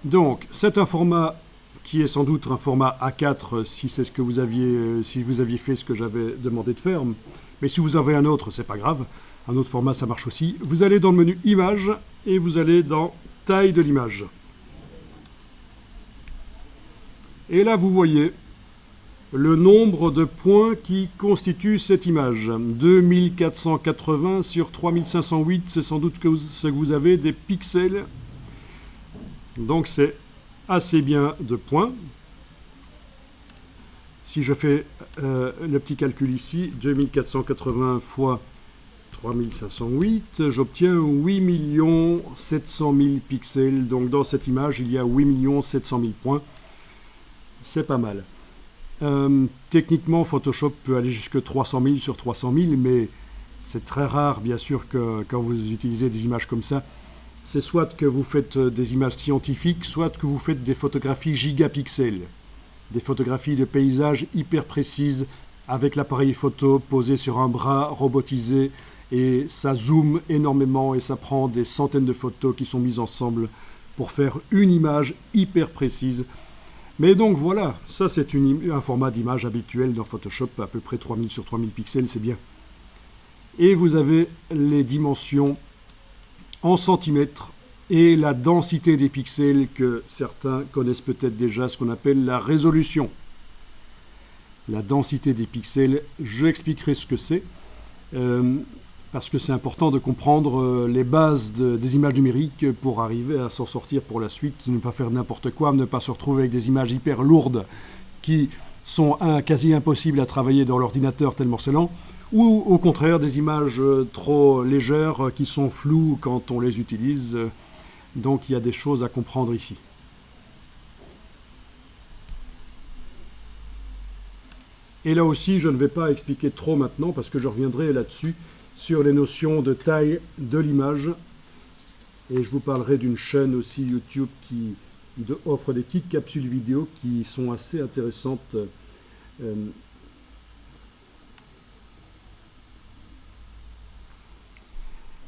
Donc, c'est un format qui est sans doute un format A4 si c'est ce que vous aviez, si vous aviez fait ce que j'avais demandé de faire. Mais si vous avez un autre, c'est pas grave. Un autre format, ça marche aussi. Vous allez dans le menu Images et vous allez dans Taille de l'image. Et là, vous voyez le nombre de points qui constituent cette image. 2480 sur 3508, c'est sans doute ce que vous avez des pixels. Donc c'est assez bien de points. Si je fais le petit calcul ici, 2480 fois 3508, j'obtiens 8 700 000 pixels. Donc dans cette image, il y a 8 700 000 points. C'est pas mal. Techniquement, Photoshop peut aller jusqu'à 300 000 sur 300 000, mais c'est très rare, bien sûr, que quand vous utilisez des images comme ça, c'est soit que vous faites des images scientifiques, soit que vous faites des photographies gigapixels, des photographies de paysages hyper précises, avec l'appareil photo posé sur un bras robotisé, et ça zoome énormément, et ça prend des centaines de photos qui sont mises ensemble pour faire une image hyper précise. Mais donc voilà, ça c'est un format d'image habituel dans Photoshop, à peu près 3000 sur 3000 pixels, c'est bien. Et vous avez les dimensions en centimètres et la densité des pixels que certains connaissent peut-être déjà, ce qu'on appelle la résolution. La densité des pixels, je expliquerai ce que c'est, parce que c'est important de comprendre les bases des images numériques pour arriver à s'en sortir pour la suite, ne pas faire n'importe quoi, ne pas se retrouver avec des images hyper lourdes qui sont quasi impossibles à travailler dans l'ordinateur tellement c'est lent, ou au contraire des images trop légères qui sont floues quand on les utilise. Donc il y a des choses à comprendre ici. Et là aussi, je ne vais pas expliquer trop maintenant parce que je reviendrai là-dessus sur les notions de taille de l'image. Et je vous parlerai d'une chaîne aussi YouTube qui offre des petites capsules vidéo qui sont assez intéressantes.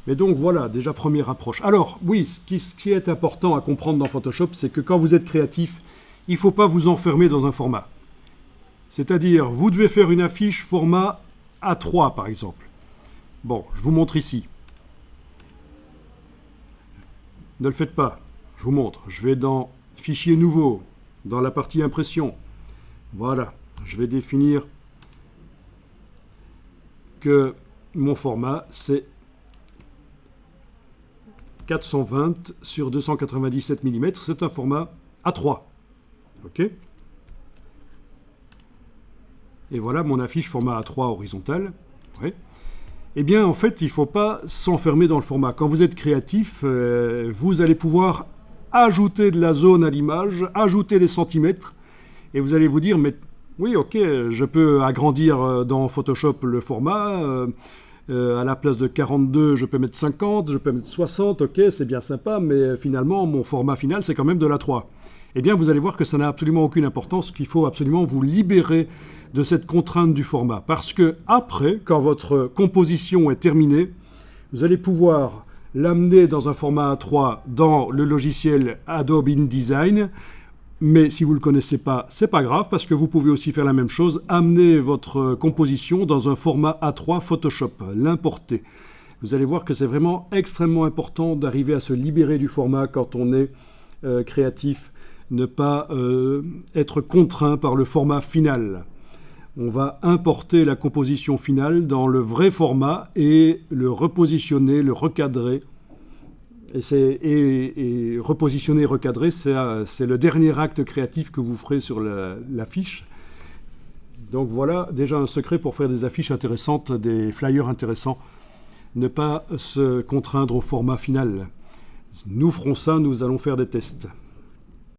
Mais donc voilà, déjà première approche. Alors oui, ce qui est important à comprendre dans Photoshop, c'est que quand vous êtes créatif, il ne faut pas vous enfermer dans un format. C'est-à-dire, vous devez faire une affiche format A3 par exemple. Bon, je vous montre ici. Ne le faites pas, je vous montre. Je vais dans Fichier nouveau, dans la partie Impression. Voilà, je vais définir que mon format c'est 420 sur 297 mm, c'est un format A3. OK ? Et voilà mon affiche format A3 horizontal. Ouais. Eh bien, en fait, il ne faut pas s'enfermer dans le format. Quand vous êtes créatif, vous allez pouvoir ajouter de la zone à l'image, ajouter des centimètres, et vous allez vous dire, mais oui, ok, je peux agrandir dans Photoshop le format, à la place de 42, je peux mettre 50, je peux mettre 60, ok, c'est bien sympa, mais finalement, mon format final, c'est quand même de l'A3. Eh bien, vous allez voir que ça n'a absolument aucune importance, qu'il faut absolument vous libérer de cette contrainte du format. Parce que après, quand votre composition est terminée, vous allez pouvoir l'amener dans un format A3 dans le logiciel Adobe InDesign. Mais si vous ne le connaissez pas, c'est pas grave, parce que vous pouvez aussi faire la même chose, amener votre composition dans un format A3 Photoshop, l'importer. Vous allez voir que c'est vraiment extrêmement important d'arriver à se libérer du format quand on est créatif, ne pas être contraint par le format final. On va importer la composition finale dans le vrai format et le repositionner, le recadrer. Et repositionner, recadrer, c'est le dernier acte créatif que vous ferez sur l'affiche. Donc voilà déjà un secret pour faire des affiches intéressantes, des flyers intéressants. Ne pas se contraindre au format final. Nous ferons ça, nous allons faire des tests.